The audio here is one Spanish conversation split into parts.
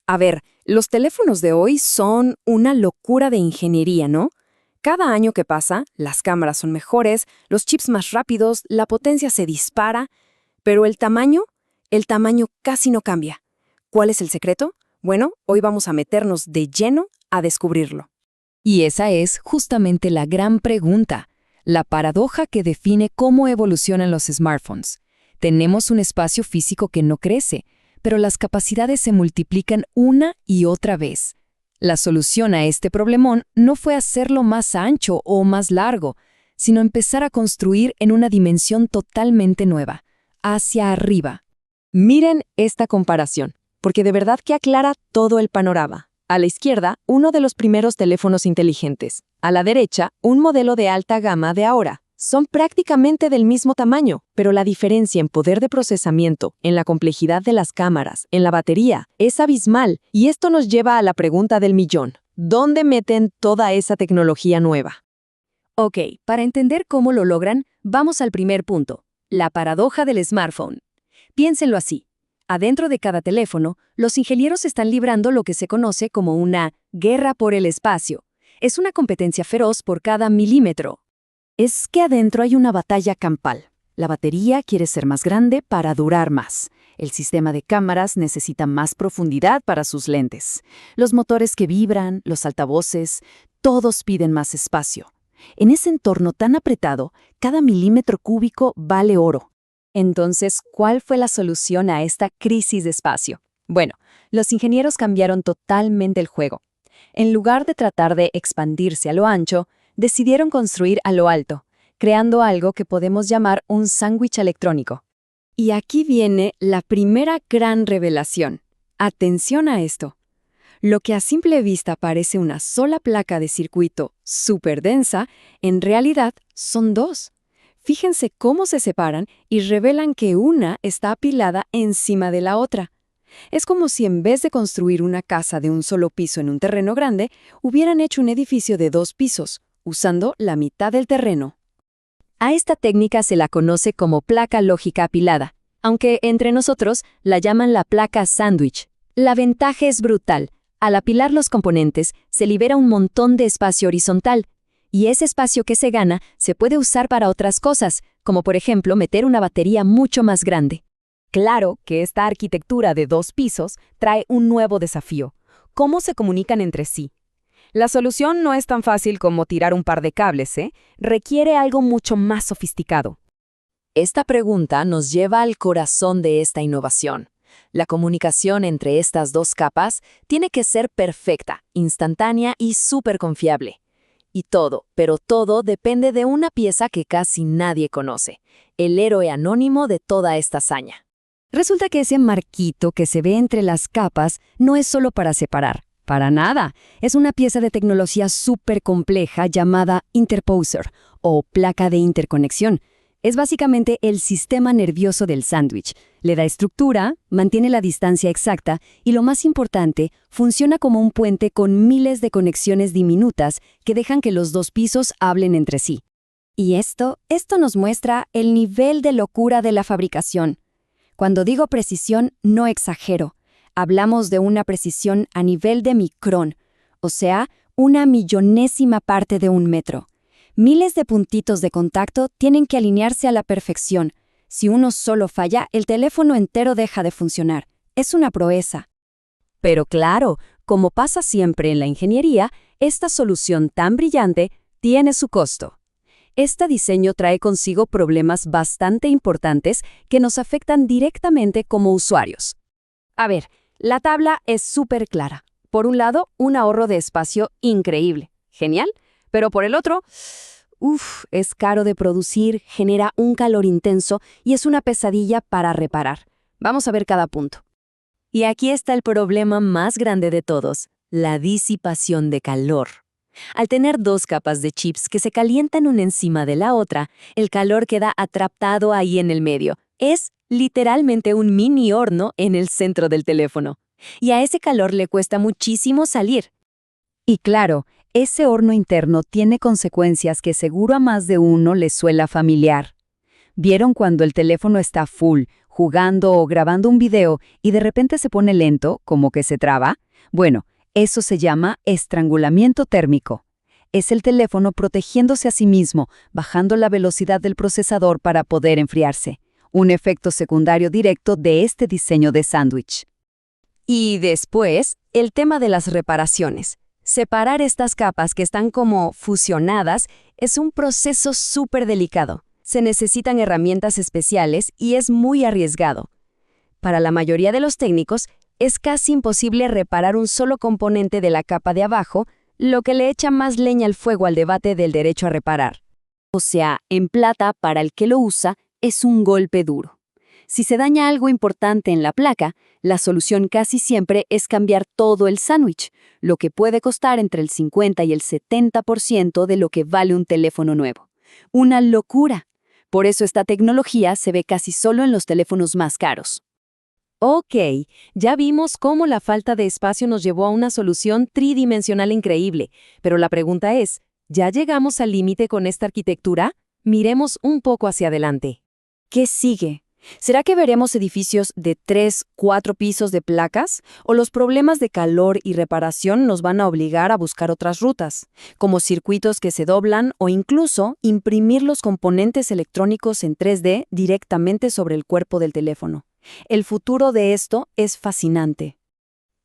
A ver, los teléfonos de hoy son una locura de ingeniería, ¿no? Cada año que pasa, las cámaras son mejores, los chips más rápidos, la potencia se dispara, pero el tamaño casi no cambia. ¿Cuál es el secreto? Bueno, hoy vamos a meternos de lleno a descubrirlo. Y esa es justamente la gran pregunta, la paradoja que define cómo evolucionan los smartphones. Tenemos un espacio físico que no crece, pero las capacidades se multiplican una y otra vez. La solución a este problemón no fue hacerlo más ancho o más largo, sino empezar a construir en una dimensión totalmente nueva, hacia arriba. Miren esta comparación, porque de verdad que aclara todo el panorama. A la izquierda, uno de los primeros teléfonos inteligentes. A la derecha, un modelo de alta gama de ahora. Son prácticamente del mismo tamaño, pero la diferencia en poder de procesamiento, en la complejidad de las cámaras, en la batería, es abismal, y esto nos lleva a la pregunta del millón. ¿Dónde meten toda esa tecnología nueva? Ok, para entender cómo lo logran, vamos al primer punto, la paradoja del smartphone. Piénsenlo así. Adentro de cada teléfono, los ingenieros están librando lo que se conoce como una guerra por el espacio. Es una competencia feroz por cada milímetro. Es que adentro hay una batalla campal. La batería quiere ser más grande para durar más. El sistema de cámaras necesita más profundidad para sus lentes. Los motores que vibran, los altavoces, todos piden más espacio. En ese entorno tan apretado, cada milímetro cúbico vale oro. Entonces, ¿cuál fue la solución a esta crisis de espacio? Bueno, los ingenieros cambiaron totalmente el juego. En lugar de tratar de expandirse a lo ancho, decidieron construir a lo alto, creando algo que podemos llamar un sándwich electrónico. Y aquí viene la primera gran revelación. Atención a esto. Lo que a simple vista parece una sola placa de circuito súper densa, en realidad son dos. Fíjense cómo se separan y revelan que una está apilada encima de la otra. Es como si en vez de construir una casa de un solo piso en un terreno grande, hubieran hecho un edificio de 2 pisos, usando la mitad del terreno. A esta técnica se la conoce como placa lógica apilada, aunque entre nosotros la llaman la placa sándwich. La ventaja es brutal. Al apilar los componentes, se libera un montón de espacio horizontal, y ese espacio que se gana se puede usar para otras cosas, como por ejemplo meter una batería mucho más grande. Claro que esta arquitectura de 2 pisos trae un nuevo desafío. ¿Cómo se comunican entre sí? La solución no es tan fácil como tirar un par de cables, Requiere algo mucho más sofisticado. Esta pregunta nos lleva al corazón de esta innovación. La comunicación entre estas dos capas tiene que ser perfecta, instantánea y súper confiable. Y todo, pero todo depende de una pieza que casi nadie conoce, el héroe anónimo de toda esta hazaña. Resulta que ese marquito que se ve entre las capas no es solo para separar. Para nada. Es una pieza de tecnología súper compleja llamada interposer o placa de interconexión. Es básicamente el sistema nervioso del sándwich. Le da estructura, mantiene la distancia exacta y, lo más importante, funciona como un puente con miles de conexiones diminutas que dejan que los 2 pisos hablen entre sí. Y esto nos muestra el nivel de locura de la fabricación. Cuando digo precisión, no exagero. Hablamos de una precisión a nivel de micrón, o sea, una millonésima parte de un metro. Miles de puntitos de contacto tienen que alinearse a la perfección. Si uno solo falla, el teléfono entero deja de funcionar. Es una proeza. Pero claro, como pasa siempre en la ingeniería, esta solución tan brillante tiene su costo. Este diseño trae consigo problemas bastante importantes que nos afectan directamente como usuarios. A ver, la tabla es súper clara. Por un lado, un ahorro de espacio increíble. Genial. Pero por el otro, es caro de producir, genera un calor intenso y es una pesadilla para reparar. Vamos a ver cada punto. Y aquí está el problema más grande de todos, la disipación de calor. Al tener 2 capas de chips que se calientan una encima de la otra, el calor queda atrapado ahí en el medio. Es literalmente un mini horno en el centro del teléfono. Y a ese calor le cuesta muchísimo salir. Y claro, ese horno interno tiene consecuencias que seguro a más de uno le suena familiar. ¿Vieron cuando el teléfono está full, jugando o grabando un video y de repente se pone lento, como que se traba? Bueno, eso se llama estrangulamiento térmico. Es el teléfono protegiéndose a sí mismo, bajando la velocidad del procesador para poder enfriarse. Un efecto secundario directo de este diseño de sándwich. Y después, el tema de las reparaciones. Separar estas capas que están como fusionadas es un proceso súper delicado. Se necesitan herramientas especiales y es muy arriesgado. Para la mayoría de los técnicos, es casi imposible reparar un solo componente de la capa de abajo, lo que le echa más leña al fuego al debate del derecho a reparar. O sea, en plata, para el que lo usa, es un golpe duro. Si se daña algo importante en la placa, la solución casi siempre es cambiar todo el sándwich, lo que puede costar entre el 50 y el 70% de lo que vale un teléfono nuevo. Una locura. Por eso esta tecnología se ve casi solo en los teléfonos más caros. Ok, ya vimos cómo la falta de espacio nos llevó a una solución tridimensional increíble, pero la pregunta es, ¿ya llegamos al límite con esta arquitectura? Miremos un poco hacia adelante. ¿Qué sigue? ¿Será que veremos edificios de 3, 4 pisos de placas? ¿O los problemas de calor y reparación nos van a obligar a buscar otras rutas, como circuitos que se doblan o incluso imprimir los componentes electrónicos en 3D directamente sobre el cuerpo del teléfono? El futuro de esto es fascinante.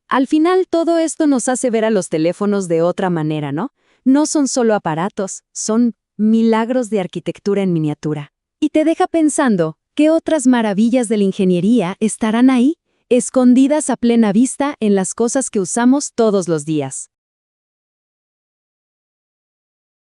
Al final, todo esto nos hace ver a los teléfonos de otra manera, ¿no? No son solo aparatos, son milagros de arquitectura en miniatura. Y te deja pensando, ¿qué otras maravillas de la ingeniería estarán ahí, escondidas a plena vista en las cosas que usamos todos los días?